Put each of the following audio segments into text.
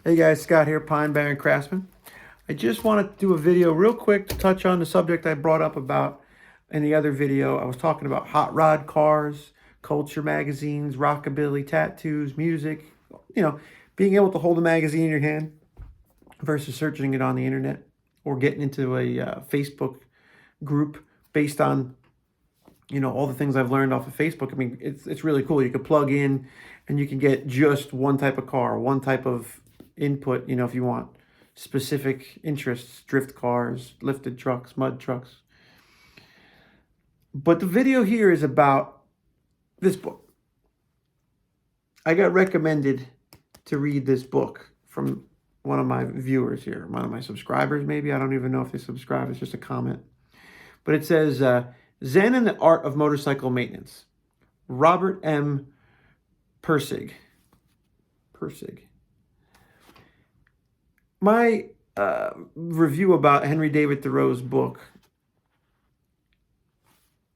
Hey guys, Scott here, Pine Barren Craftsman. I just wanted to do a video real quick to touch on the subject I brought up about in the other video. I was talking about hot rod cars, culture magazines, rockabilly, tattoos, music, you know, being able to hold a magazine in your hand versus searching it on the internet or getting into a Facebook group based on, all the things I've learned off of Facebook. I mean, it's really cool. You could plug in and you can get just one type of car, one type of input, if you want specific interests, drift cars, lifted trucks, mud trucks. But the video here is about this book. I got recommended to read this book from one of my viewers here, one of my subscribers, maybe. I don't even know if they subscribe. It's just a comment. But it says, Zen and the Art of Motorcycle Maintenance. Robert M. Pirsig. My review about Henry David Thoreau's book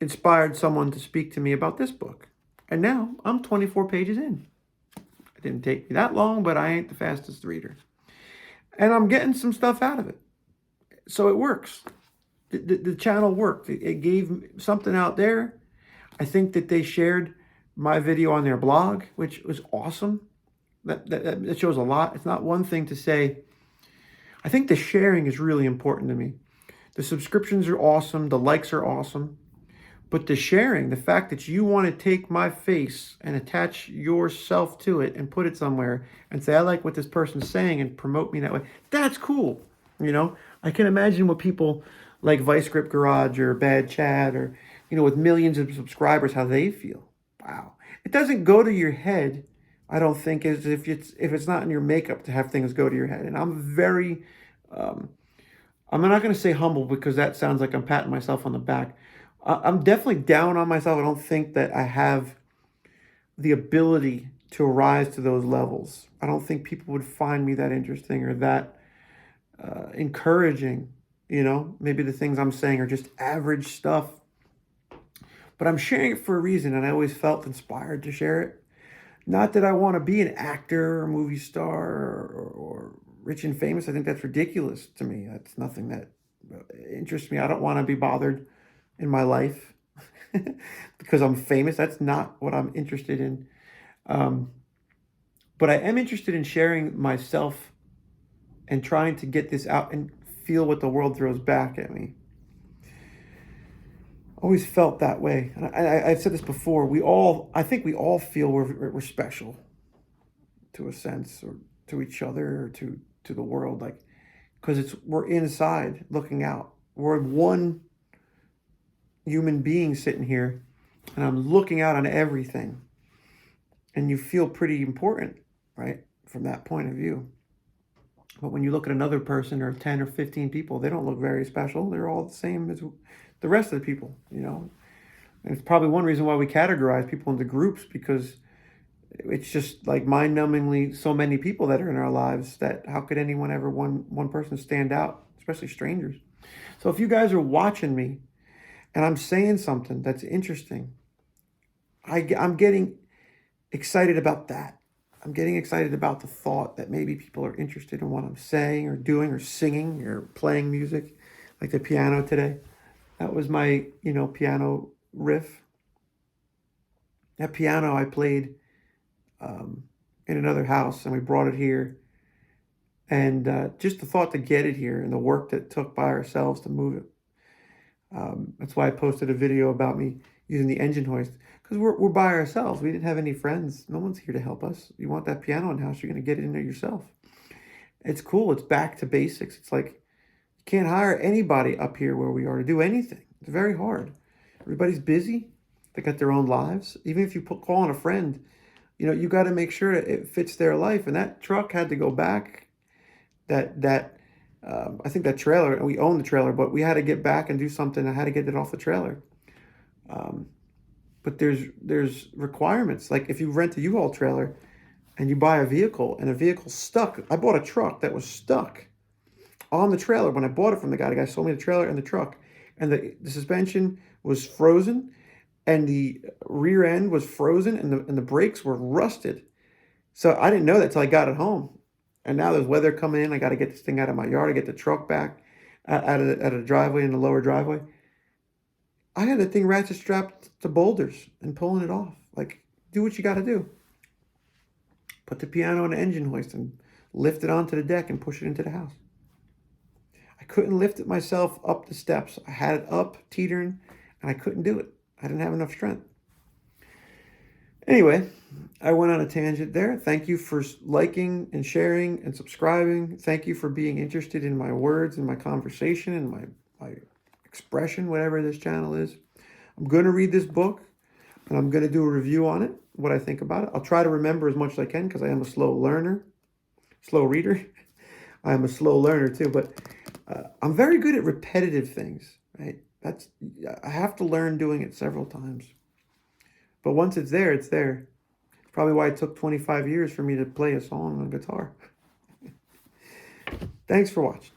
inspired someone to speak to me about this book. And now I'm 24 pages in. It didn't take me that long, but I ain't the fastest reader. And I'm getting some stuff out of it. So it works. The channel worked. It gave something out there. I think that they shared my video on their blog, which was awesome. That shows a lot. It's not one thing to say. I think the sharing is really important to me. The subscriptions are awesome. The likes are awesome. But the sharing, the fact that you want to take my face and attach yourself to it and put it somewhere and say, I like what this person's saying and promote me that way, that's cool. I can imagine what people like Vice Grip Garage or Bad Chad or, with millions of subscribers, how they feel. Wow. It doesn't go to your head, I don't think, as if it's not in your makeup to have things go to your head. And I'm very, I'm not going to say humble because that sounds like I'm patting myself on the back. I'm definitely down on myself. I don't think that I have the ability to rise to those levels. I don't think people would find me that interesting or that encouraging. Maybe the things I'm saying are just average stuff. But I'm sharing it for a reason, and I always felt inspired to share it. Not that I want to be an actor or movie star or rich and famous. I think that's ridiculous to me. That's nothing that interests me. I don't want to be bothered in my life because I'm famous. That's not what I'm interested in. But I am interested in sharing myself and trying to get this out and feel what the world throws back at me. Always felt that way. And I've said this before. I think we all feel we're special to a sense, or to each other, or to the world, like, because we're inside looking out. We're one human being sitting here, and I'm looking out on everything. And you feel pretty important, right? From that point of view. But when you look at another person or 10 or 15 people, they don't look very special. They're all the same as the rest of the people, And it's probably one reason why we categorize people into groups, because it's just like mind-numbingly so many people that are in our lives that how could anyone ever one person stand out, especially strangers? So if you guys are watching me and I'm saying something that's interesting, I'm getting excited about that. I'm getting excited about the thought that maybe people are interested in what I'm saying or doing or singing or playing music, like the piano today. That was my, piano riff. That piano I played in another house, and we brought it here. And just the thought to get it here and the work that it took by ourselves to move it. That's why I posted a video about me using the engine hoist, because we're by ourselves. We didn't have any friends. No one's here to help us. You want that piano in house, you're going to get it in there yourself. It's cool. It's back to basics. It's like you can't hire anybody up here where we are to do anything. It's very hard. Everybody's busy. They got their own lives. Even if you call on a friend, you got to make sure that it fits their life. And that truck had to go back. I think that trailer, and we own the trailer, but we had to get back and do something. I had to get it off the trailer. But there's requirements. Like if you rent a U-Haul trailer and you buy a vehicle and a vehicle's stuck. I bought a truck that was stuck on the trailer. When I bought it from the guy sold me the trailer and the truck. And the suspension was frozen and the rear end was frozen and the brakes were rusted. So I didn't know that till I got it home. And now there's weather coming in. I got to get this thing out of my yard. I get the truck back out of the driveway, in the lower driveway. I had the thing ratchet strapped to boulders and pulling it off. Like, do what you got to do. Put the piano on the engine hoist and lift it onto the deck and push it into the house. I couldn't lift it myself up the steps. I had it up, teetering, and I couldn't do it. I didn't have enough strength. Anyway, I went on a tangent there. Thank you for liking and sharing and subscribing. Thank you for being interested in my words and my conversation and my expression, whatever this channel is. I'm going to read this book and I'm going to do a review on it, what I think about it. I'll try to remember as much as I can because I am a slow reader. I am a slow learner too, but I'm very good at repetitive things, right? I have to learn doing it several times. But once it's there, it's there. Probably why it took 25 years for me to play a song on guitar. Thanks for watching.